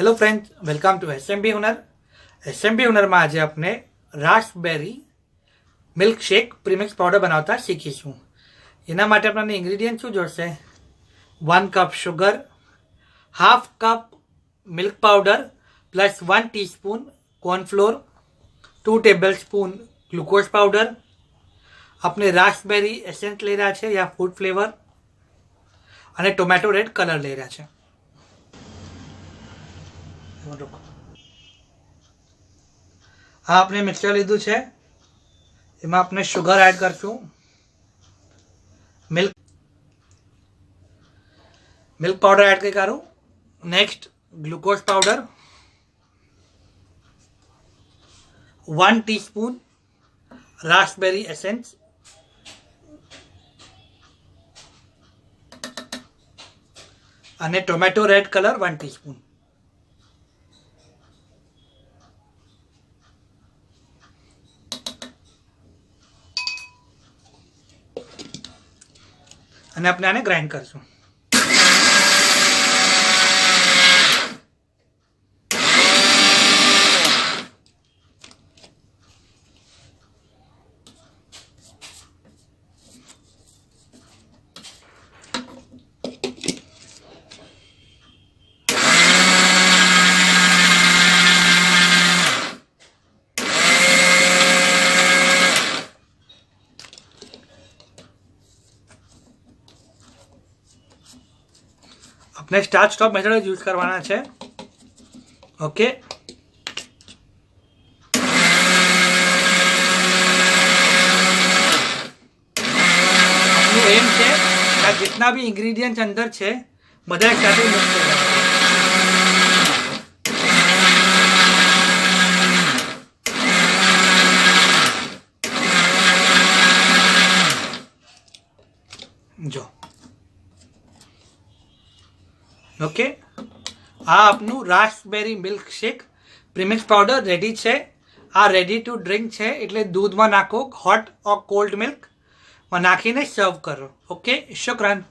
Hello friends, welcome to SMB Hunar. SMB Hunar में आज आपने raspberry milk shake premix powder बनावता शीखीशुं। एना माटे आपने इंग्रीडियंट शुं जोड़शे? 1 cup sugar, half cup milk powder plus 1 teaspoon cornflour, 2 tablespoon glucose powder, अपने रास्पबेरी एसेंस ले रहा है या फूड फ्लेवर और टोमेटो रेड कलर ले रहा है। हाँ, आपने मिक्सर लीधु है, एमां आपने शुगर एड करशुं, मिल्क पाउडर एड कर करूँ। Next glucose powder, 1 teaspoon raspberry essence, અને ટોમેટો રેડ કલર 1 ટીસ્પૂન। અને આપણે આને ગ્રાઇન્ડ કરશું। अपने स्टार्ट स्टॉप मेथड यूज करवाना है। ओके, अपनु एम है कि जितना भी इंग्रेडिएंट्स अंदर है बधा एक साथ मिक्स कर जो। ओके, आ आपनु raspberry milk shake premix powder ready है। आ रेडी टू ड्रिंक है, एटले दूध में नाखो, हॉट और कोल्ड मिल्क में नाखीने सर्व करो। ओके, शुक्रान।